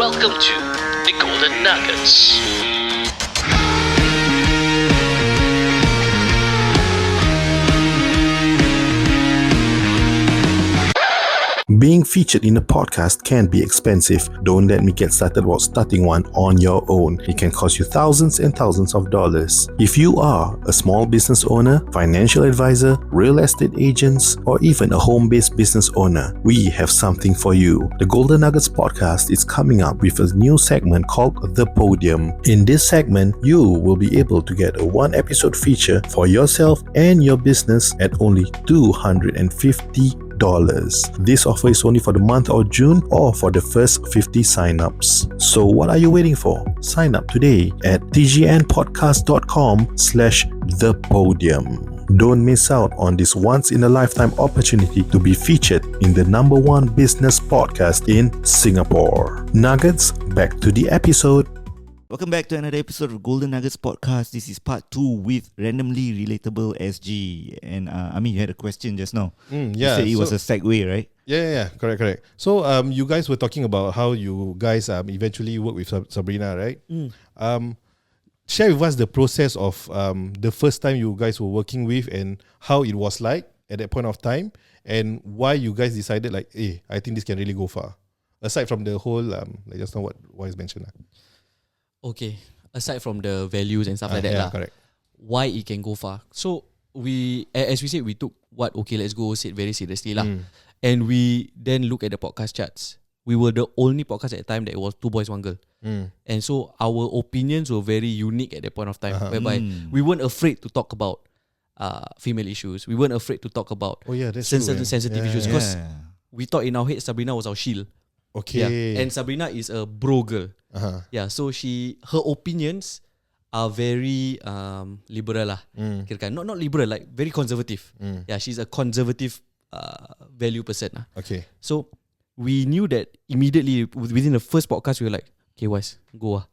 Welcome to the Golden Nuggets. Being featured in a podcast can be expensive. Don't let me get started about starting one on your own. It can cost you thousands and thousands of dollars. If you are a small business owner, financial advisor, real estate agents, or even a home-based business owner, we have something for you. The Golden Nuggets podcast is coming up with a new segment called The Podium. In this segment, you will be able to get a one-episode feature for yourself and your business at only $250. This offer is only for the month of June or for the first 50 sign-ups. So what are you waiting for? Sign up today at tgnpodcast.com/thepodium. Don't miss out on this once-in-a-lifetime opportunity to be featured in the #1 business podcast in Singapore. Nuggets, back to the episode. Welcome back to another episode of Golden Nuggets Podcast. This is part 2 with Randomly Relatable SG. And you had a question just now. Yeah. You said it was a segue, right? Yeah. Correct. So you guys were talking about how you guys eventually work with Sabrina, right? Share with us the process of the first time you guys were working with and how it was like at that point of time and why you guys decided like, hey, I think this can really go far. Aside from the whole, like just now what is mentioned. Okay, aside from the values and stuff like that, correct. Why it can go far. So we, as we said, we took what okay, let's go said very seriously lah. And we then look at the podcast charts. We were the only podcast at the time that was 2 boys 1 girl. And so our opinions were very unique at that point of time, whereby we weren't afraid to talk about female issues. We weren't afraid to talk about sensitive issues because we thought in our head Sabrina was our shield. Okay. Yeah. And Sabrina is a bro girl. Yeah, so her opinions are very liberal lah. Not liberal, like very conservative. Yeah, she's a conservative value person lah. Okay. So we knew that immediately within the first podcast we were like, okay, Wise, go ah.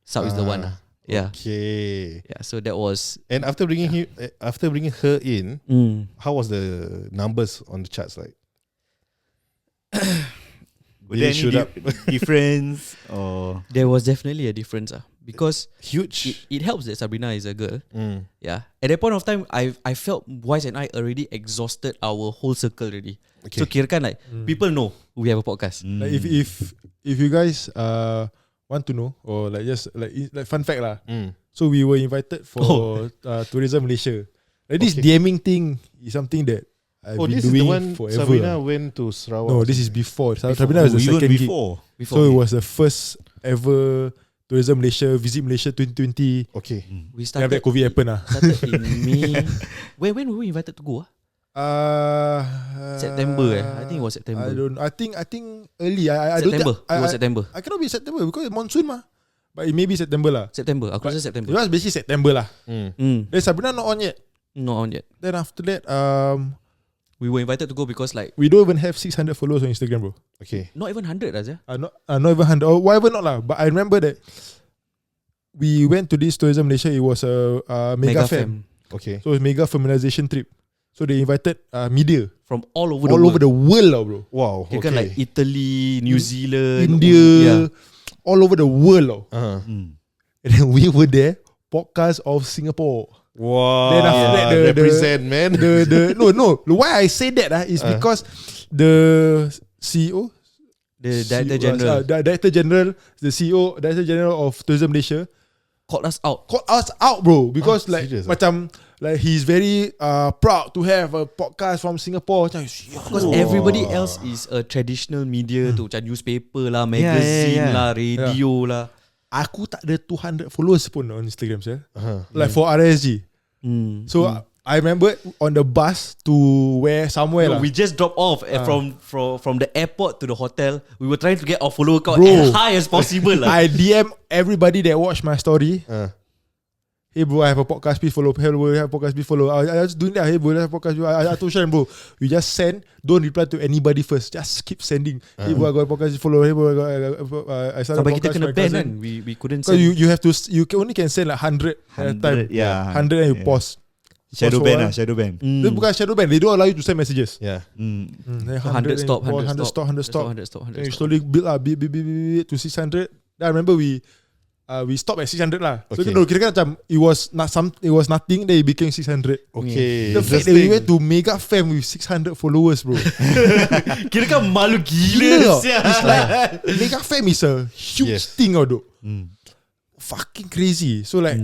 Sab is the one lah. Yeah. Okay. Yeah, so that was. And after bringing her in, how was the numbers on the charts like? Was there any difference? Or There was definitely a difference because huge. it helps that Sabrina is a girl. Yeah. At that point of time, I felt Wise and I already exhausted our whole circle already. Okay. So kirakan like people know we have a podcast. Like if you guys want to know or like just like fun fact lah. So we were invited for Tourism Malaysia. Like this DMing thing is something that I've been this doing is the one forever. Sabrina went to Sarawak. No, this is before. Sabrina was the second gig. before. So it was the first ever Tourism Malaysia, Visit Malaysia 2020. Okay. We Then started after COVID happened lah. started in May. When were we invited to go? September I think it was September. I think early. I September. Don't It was September. I cannot be September because it's monsoon mah. But it may be September lah. September. Aku rasa September. It was basically September lah. Then Sabrina not on yet. Not on yet. Then after that, We were invited to go because like we don't even have 600 followers on Instagram, bro. Okay. not even 100 Azia. Not even 100 or whatever not lah. But I remember that we went to this Tourism Malaysia. It was a mega fam. Okay. So it's mega feminization trip. So they invited media From all over the world lah, bro. Wow. You can like Italy, New Zealand, India, all over the world lah. Uh-huh. And then we were there, podcast of Singapore. Wow. Then after that, represent, man. No. Why I say that is because the CEO, the Director General Director General, the CEO, Director General of Tourism Malaysia called us out. Bro, because like serious, macam like he's very proud to have a podcast from Singapore. Because everybody else is a traditional media tu, macam newspaper lah, magazine lah, radio lah. Aku tak ada 200 followers pun on Instagram saya. Like for RSG. So I remember on the bus to somewhere lah. We just dropped off from the airport to the hotel. We were trying to get our follower count Bro, as high as possible lah. I DM everybody that watched my story. Hey bro, I have a podcast, please follow. Hey bro, I have a podcast, please follow. I just doing that. Hey bro, I have a podcast. I told Sharon, bro, you just send. Don't reply to anybody first. Just keep sending. Hey bro, I got a podcast, please follow. Hey bro, I started Sampai a kita podcast. kena My ban cousin. kan. We couldn't So send. you have to. You only can send like 100 at a time. 100 and you pause. Shadow for ban a lah, while. shadow ban. Dia bukan shadow ban. They don't allow you to send messages. Yeah. Then 100 stop, 100 100 stop, 100 stop. 100 stop, 100 Then you stop. slowly build up, build to 600. Then I remember we stopped at 600 lah. So Okay. no, kira-kira macam it was nothing. Then it became 600. Okay. The fact that we went to mega fam with 600 followers, bro. Kira kan malu Gila gila tau. It's like mega fam is a huge Yes. thing, though. Fucking crazy. So like,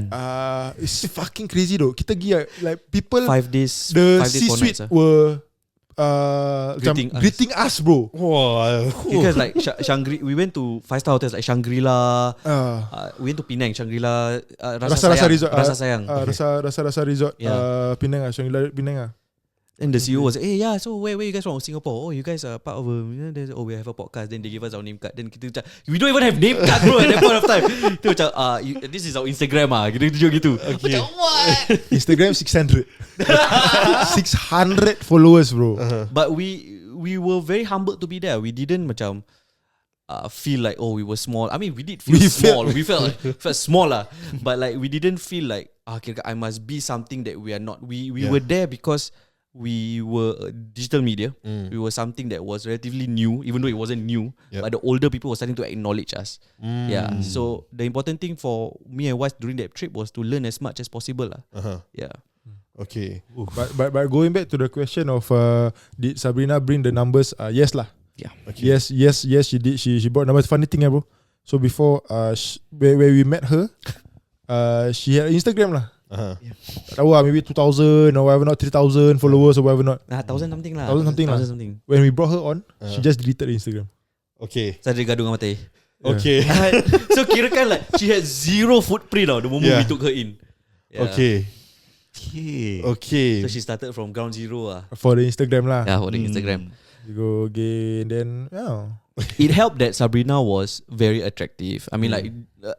it's fucking crazy though. Kita pergi like people, 5 days, the 5 days, 4 C-suite nights. were Greeting us. bro. Wow. Because like we went to 5-star hotels like Shangri-La. We went to Penang, Shangri-La, Rasa-rasa resort. Rasa Sayang. Rasa-rasa resort. Yeah. Penang, Shangri-La Penang. And the CEO was like, hey, yeah, so where you guys from? Singapore. Oh, you guys are part of we have a podcast. Then they give us our name card. Then kita macam, we don't even have name card, bro, at that point of time. Kita macam, this is our Instagram gitu. Okay. Macam, what? Instagram 600. 600 followers, bro. But we were very humbled to be there. We didn't macam feel like, oh, we were small. I mean, we did feel small. We felt small lah. But like, we didn't feel like, I must be something that we are not. We were there because we were digital media. We were something that was relatively new, even though it wasn't new. Yep. But the older people were starting to acknowledge us. Yeah. So the important thing for me and Wise during that trip was to learn as much as possible lah. Yeah. Okay. But going back to the question of did Sabrina bring the numbers? Yes lah. Yeah. Okay. Yes, she did. She brought numbers. Funny thing, bro. So before where we met her, she had Instagram lah. Tak tahu lah, maybe 2,000 or whatever not, 3,000 followers or whatever not. 1,000 something lah. 1,000 something lah. 1,000 something. When we brought her on, she just deleted the Instagram. Okay. Saya dia gaduh dengan Mate. Okay. So kira kan like she had zero footprint the moment we took her in. Yeah. Okay. Okay. So she started from ground zero For the Instagram lah. Yeah, for the Instagram. You go again, then It helped that Sabrina was very attractive. I mean like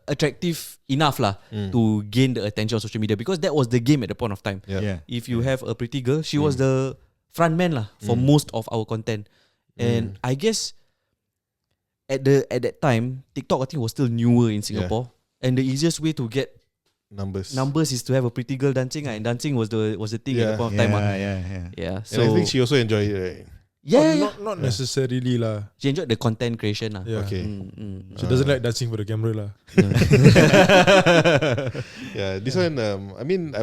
attractive enough lah to gain the attention of social media, because that was the game at the point of time. Yeah. If you have a pretty girl, she was the front man lah for most of our content. And I guess at that time, TikTok I think was still newer in Singapore. And the easiest way to get numbers is to have a pretty girl dancing, and dancing was the thing at the point of time. Yeah. So And I think she also enjoyed it, right? not necessarily lah. she enjoyed the content creation lah. Yeah. Okay. She doesn't like dancing for the camera lah. Yeah, this one. I mean,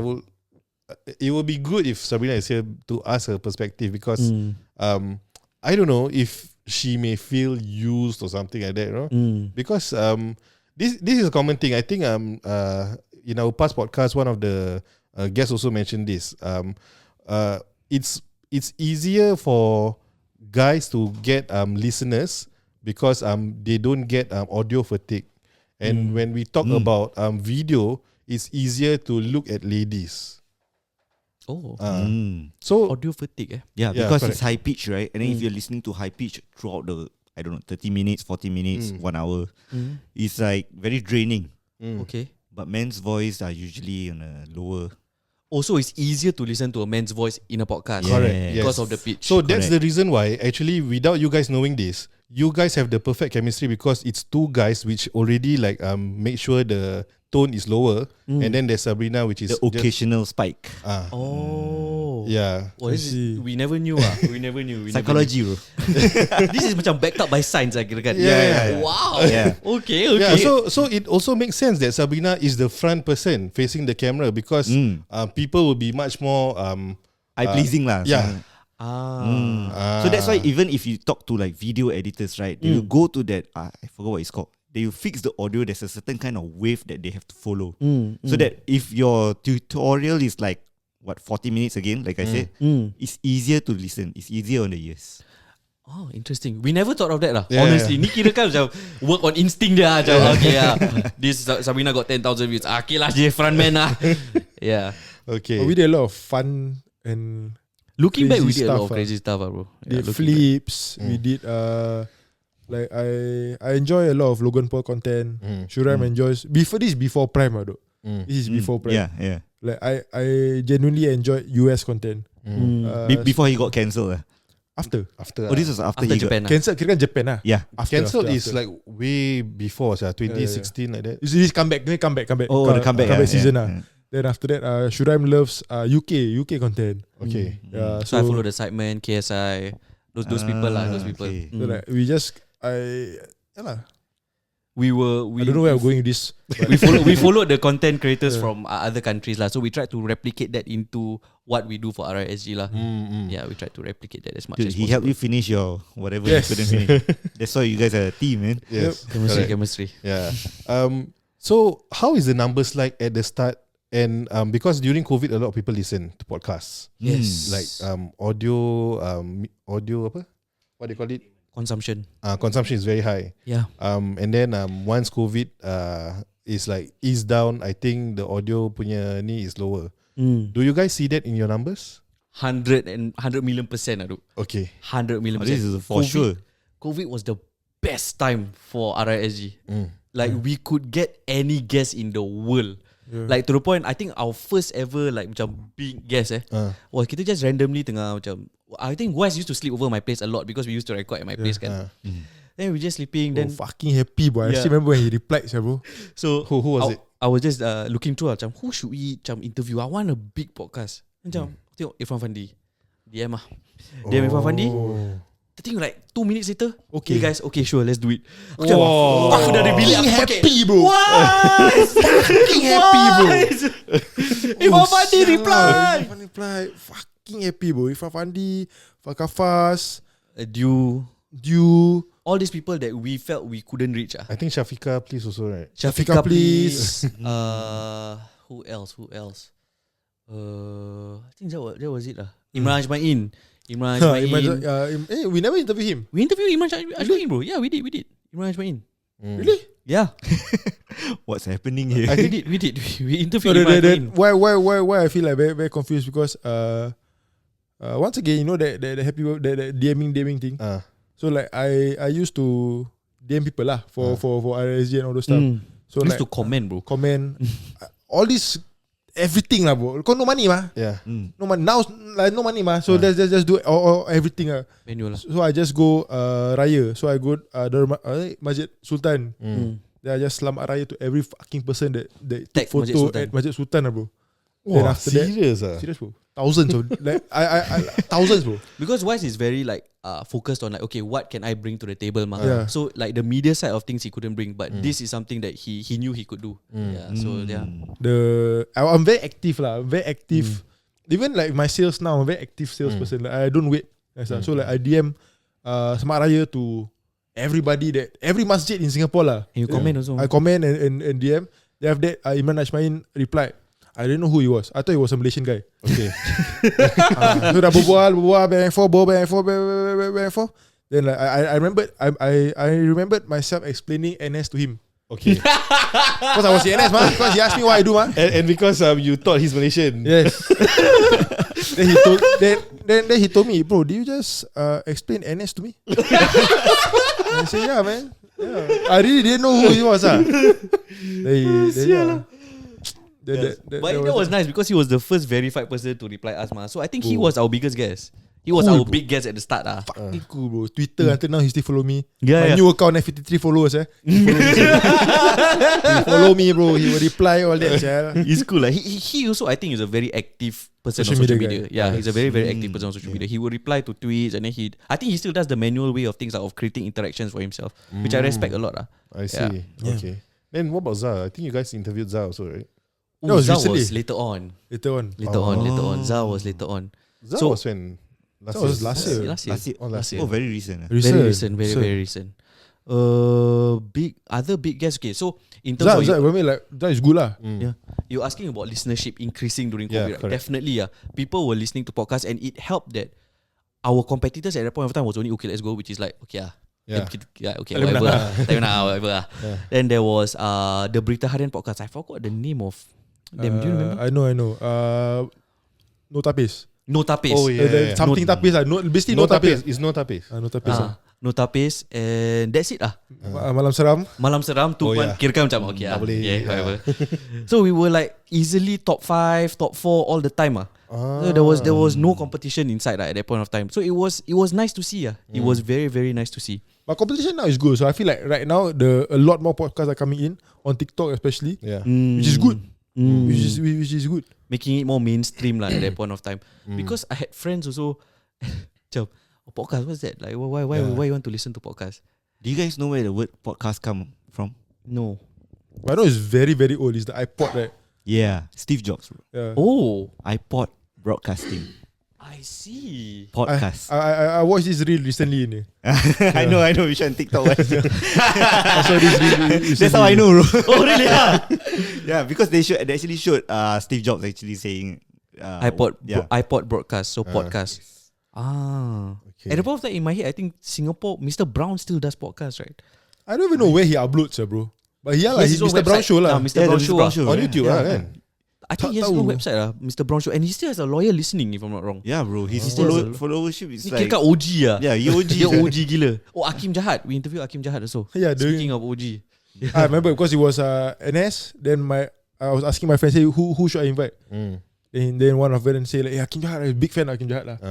it would be good if Sabrina is here to ask her perspective, because I don't know if she may feel used or something like that, you know? Because this is a common thing. I think in our past podcast, one of the guests also mentioned this. It's easier for guys to get listeners because they don't get audio fatigue. And when we talk about video, it's easier to look at ladies. Oh. So Audio fatigue Yeah, Yeah, because correct. it's high pitch, right? And then if you're listening to high pitch throughout the, 30 minutes, 40 minutes, 1 hour, it's like very draining. Okay. But men's voice are usually on a lower. Also, it's easier to listen to a man's voice in a podcast. Correct, Because yes. of the pitch. So that's Correct. the reason why, actually, without you guys knowing this, you guys have the perfect chemistry, because it's two guys which already like make sure the tone is lower, and then there's Sabrina, which is The occasional spike. Oh. yeah. Oh, I see. we never knew We never knew. Psychology, bro. This is macam backed up by science kira kan. Yeah. Wow. Yeah. Okay. Yeah, so it also makes sense that Sabrina is the front person facing the camera, because people will be much more Eye pleasing lah. yeah. So that's why even if you talk to like video editors, right, they will go to that, I forgot what it's called. They will fix the audio. There's a certain kind of wave that they have to follow. So that if your tutorial is like, 40 minutes again, like I said, it's easier to listen. It's easier on the ears. Oh, interesting. We never thought of that lah. Yeah. Honestly, ni kira kan macam work on instinct dia macam okay lah. This Sabrina got 10,000 views. Okay lah, dia front man lah. Yeah. Okay. We did a lot of fun and Looking back, we crazy did a lot stuff, of crazy stuff, bro. did looking flips. We did like I enjoy a lot of Logan Paul content. Shuram enjoys before Prime though. This is before Prime. Yeah. Like I genuinely enjoy US content. Before he got cancelled. After This was after he Japan lah. cancel kira kan Japan lah. Yeah. Cancelled is like way before, 2016 like that. This comeback. Oh, the comeback season lah. Then after that, Shuraim loves UK content. Okay. Yeah, So I follow the Sidemen, KSI, those people lah, those people. okay. So like we just We I don't know where I'm going with this. we followed the content creators from other countries lah. So we tried to replicate that into what we do for RISG lah. Yeah, we tried to replicate that as much Dude, as he possible. helped you finish your whatever Yes. you couldn't finish. That's why you guys are a team, man. Yes. Chemistry, correct. chemistry. Yeah. So how is the numbers like at the start? And because during COVID, a lot of people listen to podcasts. Yes. Like audio apa? What do you call it? Consumption. Consumption is very high. Yeah. And then once COVID is like eased down, I think the audio punya ni is lower. Do you guys see that in your numbers? 100 million %, aduh. Okay. 100 million Oh, %. this is for sure. COVID was the best time for RISG. Like we could get any guest in the world. Like to the point, I think our first ever like macam big guest was kita just randomly tengah macam, I think Wes used to sleep over my place a lot because we used to record at my place kan. Then we just sleeping. Then Fucking happy, bro. I still remember when he replied, bro. so Who was it? I was just looking through macam who should we macam interview? I want a big podcast. Macam tengok Irfan Fandi. DM lah. DM Irfan Fandi. I think like 2 minutes later, okay guys, okay sure, let's do it. Aku macam, aku dah ada bilik aku pakai. Happy, bro. Fucking happy, bro. Irfan Fandi reply. Irfan reply. Fucking happy, bro. Irfan Fandi, Fakafas, Dew, all these people that we felt we couldn't reach. I think Shafika, please also, right? Shafika, please. Who else? I think that was it lah. Imran Ajmain. We never interview him. We interviewed Imran Ajmain, bro. Yeah, we did. Imran Ajmain. Really? Yeah, What's happening here? we did. We interviewed Imran Ajmain. Why I feel like very confused because once again, you know that happy that DMing thing. So like I used to DM people lah for RSG and all those stuff. So Used like to comment, bro. all this everything lah, bro. Cause no money mah. Yeah. No money now, like no money mah. So let's just do all everything lah. Manual lah. So I just go Raya. So I go Masjid Sultan. Then I just selamat Raya to every fucking person that Tag took Masjid photo Sultan. at Masjid Sultan lah, bro. Wow, Then after that, serious serious, bro. Thousands of like I thousands, bro. Because Wise is very like focused on like, okay, what can I bring to the table, ma? Yeah. So like the media side of things he couldn't bring, but this is something that he knew he could do. Yeah. So yeah. I'm very active lah. I'm very active. Even like my sales now, I'm a very active salesperson. Like, I don't wait. So like I DM Selamat Raya to every masjid in Singapore lah. And you comment also. I comment and DM. Then after that, Imran Ajmain replied. I didn't know who he was. I thought he was a Malaysian guy. Okay. So dah berbual back and forth. Then like I remembered myself explaining NS to him. Okay. Because I was in NS, man. Because he asked me what I do, man. and because you thought he's Malaysian. Yes. then he told me, bro, did you just explain NS to me? I said, yeah, man. Yeah. I really didn't know who he was. But that was nice because he was the first verified person to reply us, ma. So I think he was our biggest guest. He was our big guest at the start, Fucking cool, bro. Twitter until now he still follow me. Yeah, My new account have 53 followers. He follow me, bro. He will reply all that. He's cool. Like he also, I think, is a very active person Social on social media media. guy. Yeah, he's a very active person on social media. He will reply to tweets, and then I think he still does the manual way of things, like of creating interactions for himself, which I respect a lot. I see. Yeah. Okay. Then what about Zah? I think you guys interviewed Zah also, right? That was Zah recently. was later on. Later on. Zah was later on. Zah So- was when? That was last year. Last year. Last year. Oh, very recent. Very recent. Very recent. Other big guests. Okay, so in terms of That is good lah. yeah, you're asking about listenership increasing during Yeah, COVID, right? correct. Definitely, yeah. People were listening to podcasts, and it helped that our competitors at that point of time was only Okay Let's Go, which is like okay, okay, whatever. Then there was the Berita Harian podcast. I forgot the name of them. Do you remember? I know. No tapis. No Tapis. Oh yeah. Something tapis lah. Basically No no tapis. tapis. It's no tapis. No tapis. No Tapis, and that's it lah. Malam seram. Malam Seram tu Oh, pun yeah. kira macam okay Tak boleh. yeah, whatever. So we were like easily top 5, top 4 all the time. So there was no competition inside at that point of time. So it was nice to see. It was very, very nice to see. But competition now is good. So I feel like right now a lot more podcasts are coming in on TikTok especially, Yeah. which is good. which is good. Making it more mainstream at that point of time. Because I had friends also. Macam, podcast, what's that? Like, why you want to listen to podcast? Do you guys know where the word podcast come from? No. But I know it's very, very old. It's the iPod, right? Yeah, Steve Jobs, bro. Yeah. Oh, iPod broadcasting I see. podcast. I watched this reel recently. Ni. I know which one TikTok one. I saw this reel recently. That's how I know, bro. Oh, really? Yeah, because they actually showed Steve Jobs actually saying iPod broadcast, so podcast. Okay. At the point of time in my head, I think Singapore, Mr. Brown still does podcast, right? I don't even know where he uploads, bro. But yeah, like He has his his own Mr. Brown website. show lah. Mr. Brown show, On YouTube lah kan. I think he has Tak no tahu. website Mr. Brown show, and he still has a lawyer listening, if I'm not wrong. Yeah, bro. His Oh. followership is Ni like kira OG lah. yeah, he OG. Dia OG gila. Oh, Akim Jahat. We interview Akim Jahat also. Yeah, Speaking of OG. I remember because it was NS. Then I was asking my friends, say who should I invite? And then one of them say like, Akim Jahat, I'm a big fan of Akim Jahat lah.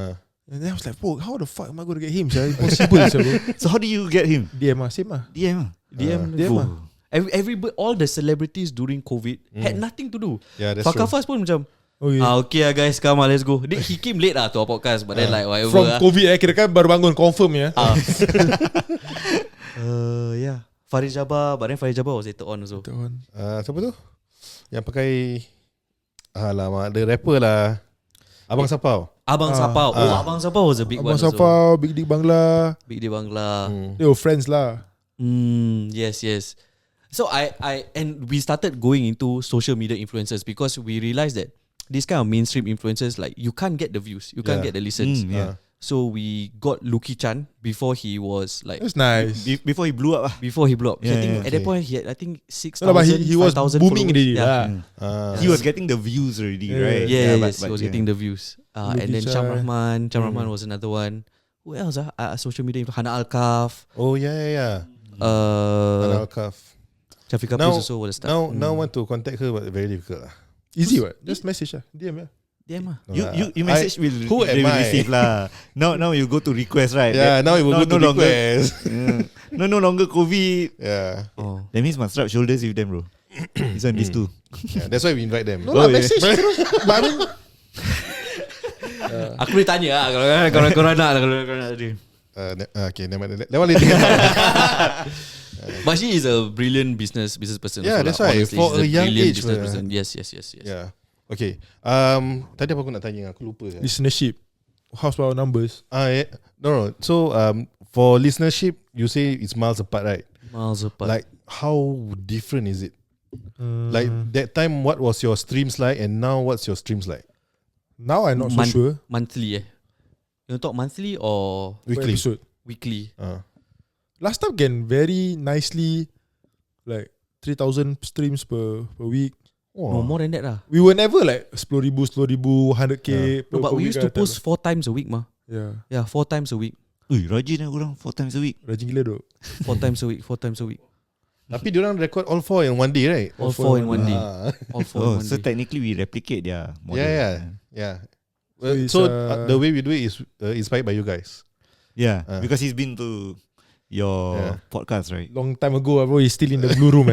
And then I was like, bro, how the fuck am I going to get him? It's impossible, bro. So how do you get him? DM lah, same lah. DM. DM Bro. lah. Everybody, all the celebrities during COVID had nothing to do. Yeah, that's Fakar true. Fast pun macam, Okay. okay lah guys, come on, let's go. He came late lah to our podcast, but then like whatever From lah. COVID kira kan baru bangun confirm ya. Yeah. Farid Jabbar, but then Farid Jabbar was later on also. Siapa tu? Yang pakai alamak, the rapper lah. Abang Sapau. Abang Sapau. Oh, Abang Sapau was a big Abang one also. Safau, Big Dick Bangla, Big Day Bangla. they were friends lah. Yes. So and we started going into social media influencers because we realized that these kind of mainstream influencers, like you can't get the views, you can't get the listens. Yeah. So we got Luki Chan before he was like That's nice. Before he blew up. before he blew up. Yeah, I think yeah, at that point he had I think 6,000. No, but he was 5,000 booming followers. already Yeah. lah. He was getting the views already, Yeah. right? Yes, but he was getting the views. And then Luki Cham Chan. Rahman was another one. Who else? Social media Hana Al-Kaf. Oh yeah. Anal Kaf. Shafiqah Now, Prince also was the start. now want to contact her, but very difficult lah. Easy what? Just message lah. DM lah. Damn ah. You message will who they am will I? receive lah. Now you go to request, right? Yeah, now it will go to longer, request. no longer COVID. Yeah. Oh. That means must rub shoulders with them, bro. This one, these two. Yeah, that's why we invite them. No lah, message terus. But I mean, Aku boleh tanya lah kalau korang nak ada. Okay, never mind. That one later. But she is a brilliant business person. Yeah, also that's lah. why. Honestly, For she's a young brilliant age, business man. person. Yes. Yeah. Okay. Tadi apa aku nak tanya? Aku lupa. listenership, horsepower numbers. Yeah. No. So for listenership, you say it's miles apart, right? Miles apart. Like how different is it? Like that time, what was your streams like, and now what's your streams like? Now I'm not so sure. Monthly You talk monthly or Per Weekly. episode. weekly? Last time can very nicely like 3,000 streams per week. No, more than that lah. We were never like 10,000, 100k. No, but we used to post 4 times a week mah. Yeah, Yeah, 4 times a week. Ui, rajin lah korang 4 times a week. rajin gila dok. 4 times a week. 4 times a week. Tapi diorang record all 4 in one day, right? All 4 in one day. Ah. All 4 in Oh, one so day. technically we replicate their model. Yeah. it's, So the way we do it is inspired by you guys. Yeah, because he's been to your podcast, right? Long time ago, bro. He's still in the blue room.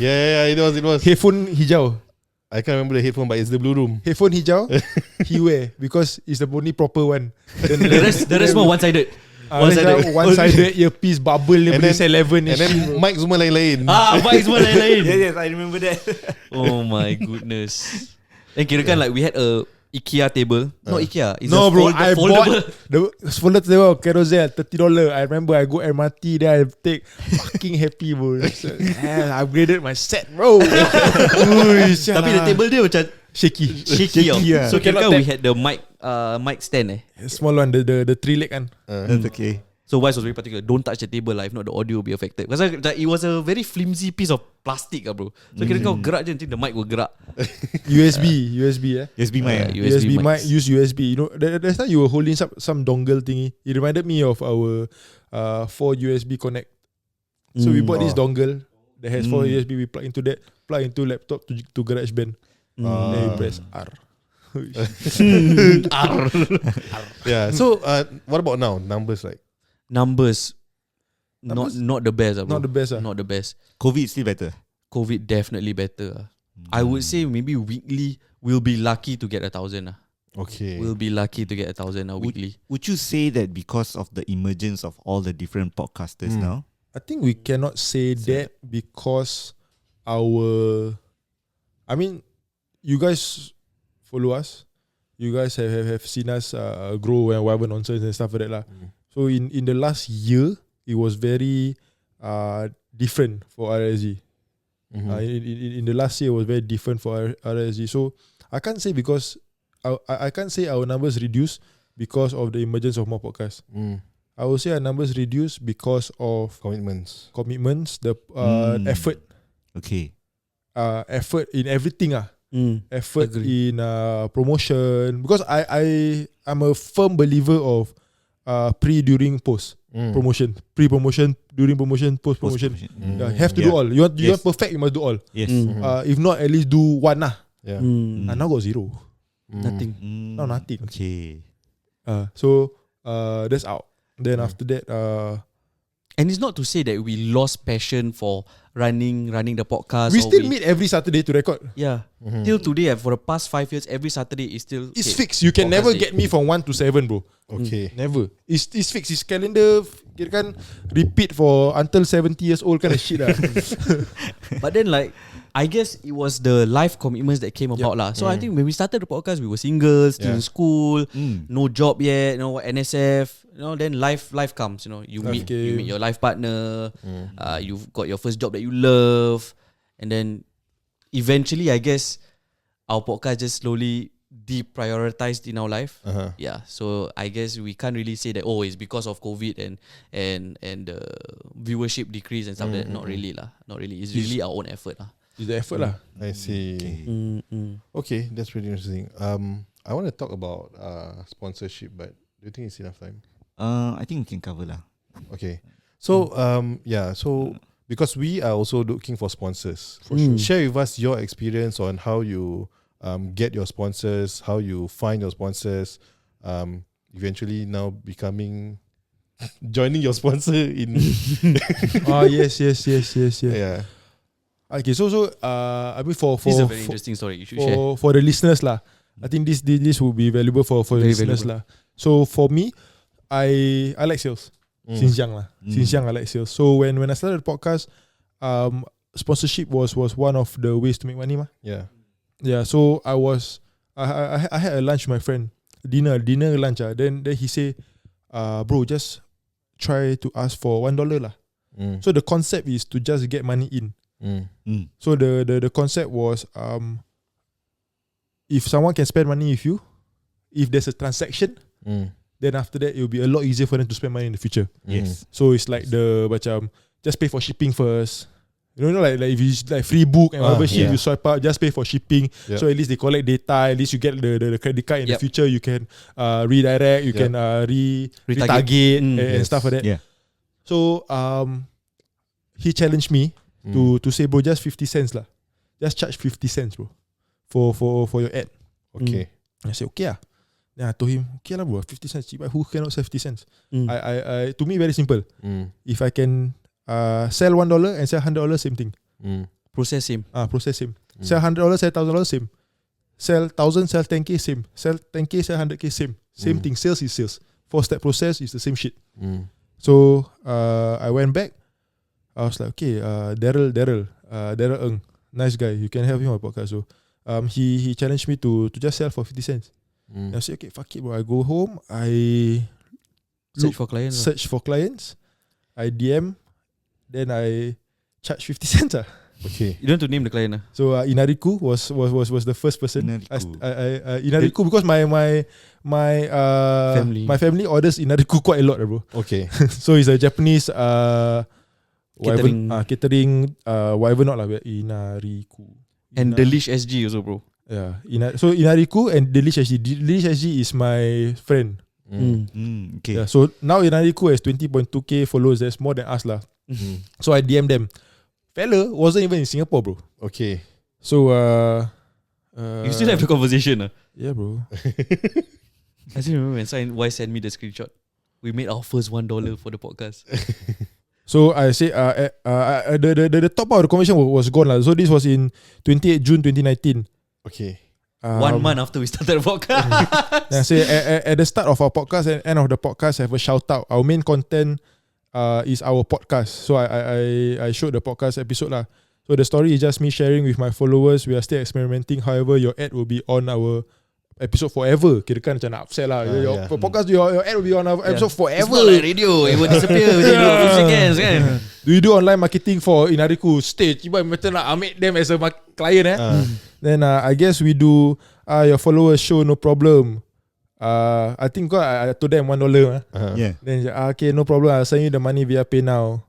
Yeah. It was. Headphone hijau. I can't remember the headphone, but it's the blue room. Headphone hijau. He wear because it's the only proper one. Then The rest more one-sided. One-sided earpiece bubble And boleh then- say 11 And then mic semua lain-lain. Mic semua lain-lain. Yes, I remember that. Oh my goodness. And kirakan like we had a IKEA table. Not IKEA. It's No a bro, I foldable. bought the folded table Carousel $30. I remember I go MRT, then I take fucking happy bro. I upgraded my set bro. Ui, Tapi the table dia macam shaky. shaky. yeah. So Cannot kirakan we tap. had the mic stand Small one, the 3 leg kan. That's okay. So Wise was very particular. Don't touch the table lah, if not the audio will be affected. Because it was a very flimsy piece of plastic bro. So kira kau gerak je, nanti the mic will gerak. USB USB mic. USB mic, mics. use USB. You know, that's time you were holding some dongle thingy. It reminded me of our 4 USB connect. So we bought this dongle that has 4 USB. We plug into that, plug into laptop to GarageBand. Then you press R. Yeah. So what about now? Numbers like. Numbers. Numbers? Not the best bro. Not the best. Not the best. COVID still better. COVID definitely better. I would say maybe weekly we'll be lucky to get 1,000. Okay. We'll be lucky to get 1,000 weekly. Would you say that because of the emergence of all the different podcasters now? I think we cannot say that because you guys follow us. You guys have seen us grow and whatever nonsense and stuff like that lah. So in the last year, it was very different for RSG. In the last year, it was very different for RSG. So I can't say because I can't say our numbers reduced because of the emergence of more podcasts. I would say our numbers reduced because of Commitments. the effort. Okay. Effort in everything. Effort in promotion. Because I'm a firm believer of pre, during, post promotion. Pre-promotion, during promotion, post-promotion. Have to do all. You want perfect, you must do all. Yes. If not, at least do one. Yeah. And now got zero. Nothing. Now nothing. Okay. So that's out. Then after that, And it's not to say that we lost passion for running the podcast. we still meet every Saturday to record. Yeah. Till today, for the past 5 years, every Saturday is still. It's fixed. You can never podcast get me from 1 to 7, bro. Okay. Never. It's fixed. It's calendar. Kira kan repeat for until 70 years old kind of shit lah. But then I guess it was the life commitments that came about lah. So I think when we started the podcast, we were single, still in school, no job yet, NSF. Then life comes. You meet your life partner. You've got your first job that you love, and then eventually, I guess our podcast just slowly deprioritized in our life. Yeah. So I guess we can't really say that it's because of COVID and the viewership decrease and stuff like that. Not really lah. Not really. It's really our own effort lah. It's the effort lah. I see. Okay, that's pretty interesting. I want to talk about sponsorship, but do you think it's enough time? I think we can cover lah. Okay. So so because we are also looking for sponsors. For sure. Share with us your experience on how you get your sponsors, how you find your sponsors, eventually now joining your sponsor in Yes. yeah. Okay, so I mean for This is a very interesting story. You should share. for the listeners lah. I think this will be valuable for the Very listeners valuable. lah. So for me, I like sales since young lah. Since young I like sales. So when I started the podcast, sponsorship was one of the ways to make money mah. Yeah. Yeah. So I had a lunch with my friend, dinner lunch. Then he say, bro, just try to ask for $1 lah. So the concept is to just get money in. So the concept was if someone can spend money with you, if there's a transaction, then after that it will be a lot easier for them to spend money in the future. Yes. So it's like just pay for shipping first. Like if you like free book and whatever shit you swipe out, just pay for shipping. Yep. So at least they collect data. At least you get the credit card in the future. You can redirect. You can retarget and stuff like that. Yeah. So he challenged me to say, bro, just 50 cents lah. Just charge 50 cents, bro, for your ad. Okay. I said okay ah. Then I told him, okay lah bro, 50 cents cheap. Who cannot sell 50 cents? I to me very simple. If I can sell $1 and sell $100, same thing. Process same. Process same. Sell $100, sell $1,000, same. Sell 1,000, sell 10k, same. Sell 10k, sell 100k, same. Same thing. Sales is sales. 4-step process is the same shit. So I went back. I was like, okay, Daryl Ng, nice guy. You can help him on my podcast. So he challenged me to just sell for 50 cents. I said, okay, fuck it, bro. I go home. I Search for clients. I DM. Then I charge 50 cents. Okay. You don't have to name the client. So Inariku was the first person. Inariku because my family orders Inariku quite a lot, bro. Okay. So it's a Japanese Catering. catering whatever not lah. Inariku. And Delish SG also, bro. Yeah. So Inariku and Delish SG. Delish SG is my friend. Okay. Yeah. So now Inariku has 20.2k followers. That's more than us lah. So I DM them. Fella wasn't even in Singapore, bro. Okay. So You still have the conversation. yeah, bro. I still remember when Y sent me the screenshot. We made our first $1 for the podcast. So I say the top part of the conversation was gone lah. So this was in 28 June 2019. Okay. 1 month after we started the podcast. I say at the start of our podcast and end of the podcast, I have a shout out. Our main content is our podcast. So I showed the podcast episode lah. So the story is just me sharing with my followers. We are still experimenting. However, your ad will be on our episode forever. Kira kan macam nak upsell lah. Your podcast, your ad will be on our episode forever. It's not like radio. It will disappear within 2 seconds kan. Do you do online marketing for Inariku stage? Tiba macam nak ambil them as a client Then I guess we do your followers show, no problem. I think I told them $1 Yeah. Then okay, no problem, I'll send you the money via PayNow.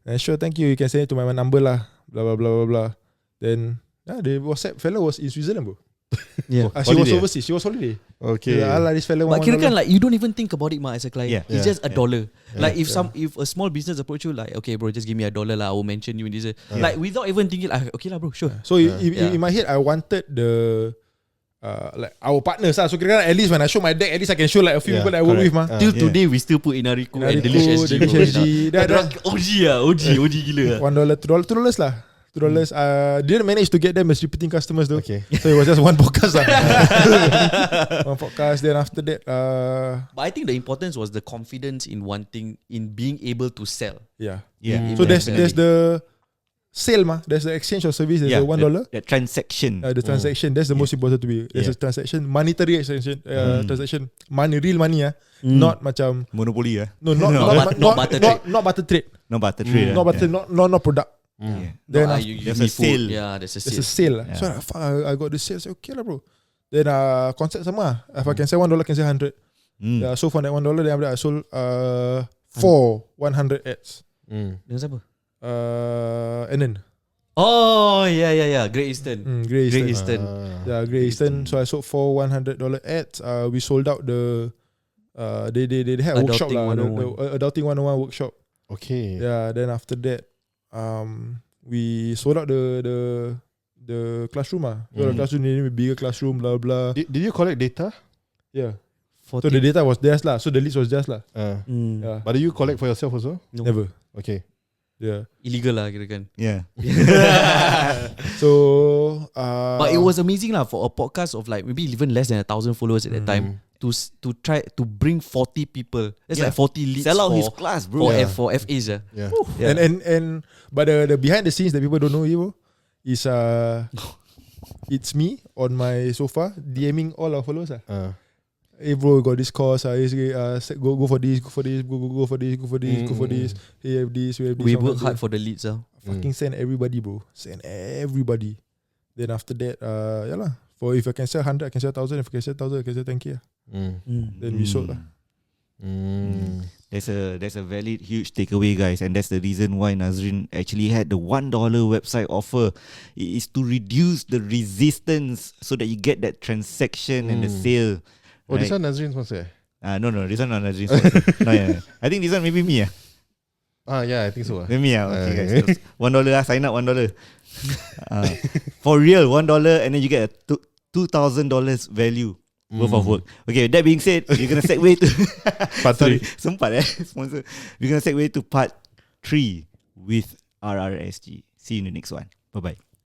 And sure, thank you can send it to my number lah. Blah blah blah blah blah. Then the WhatsApp fella was in Switzerland bro. Yeah. She was overseas. She was holiday. Okay. This fella But kira kan like you don't even think about it as a client. Yeah. It's just $1. Like if a small business approach you like, okay bro, just give me $1 lah, I will mention you in this. Like without even thinking like, okay lah bro, sure. So in my head I wanted the like our partners lah. So kira kan at least when I show my deck, at least I can show like a few people that I work with mah. Till today we still put Inariku and Delish SG. OG gila. $1, $2 lah. $2. Didn't manage to get them as repeating customers though. Okay. So it was just one podcast lah. One podcast. Then after that, But I think the importance was the confidence in being able to sell. yeah. Yeah. So there's the sale mah. There's the exchange of service. There's the $1. That transaction. The transaction. That's the most important to be. There's a transaction, monetary transaction. Transaction, money, real money not macam Monopoly no, Not barter trade. not barter trade. No barter trade. Not barter, not product. Yeah. Then There's a sale. Yeah, there's a there's a sale. sale. So fuck, I got the sale. I say okay lah bro. Then concept sama. If I can sell $1, I can sell 100. So for that $1, then after that I sold 4 100 ads. Dengan siapa? And then Oh yeah. Great Eastern. Great Great Eastern. Eastern. Yeah, Great Eastern. So I sold 4 $100 ads. We sold out the they had a workshop lah, the Adulting 101 workshop. Okay. Yeah, then after that we sold out the classroom So the classroom needed a bigger classroom, blah blah. Did you collect data? Yeah. So the data was theirs lah. So the leads was theirs lah. Yeah. But do you collect for yourself also? No. Never. Okay. Yeah. Illegal lah kira kan. Yeah. So But it was amazing lah for a podcast of like maybe even less than 1,000 followers at that time to try to bring 40 people. That's like 40 leads. Sell out for, his class, bro. for FAs. Yeah. And but the behind the scenes that people don't know bro, is it's me on my sofa DMing all our followers hey bro, got this course. Go for this. Go for this. Go for this. Hey, have this. We have this. We work hard for the leads. Fucking send everybody, bro. Send everybody. Then after that, yeah lah. For if I can sell 100, I can sell 1,000. If I can sell 1,000, I can sell 10K. Then we sold lah. There's a valid huge takeaway, guys, and that's the reason why Nazrin actually had the $1 website offer. It is to reduce the resistance so that you get that transaction and the sale. Oh, this one Nazrin sponsor? No, this one not Nazrin sponsor. No, yeah. I think this one maybe me. Yeah, I think so. Maybe okay, guys. $1 sign up $1. For real, $1, and then you get a $2,000 value worth of work. Okay, that being said, you're gonna segue to Part 3. Sempat sponsor. We're gonna segue to part 3 with RRSG. See you in the next one. Bye bye.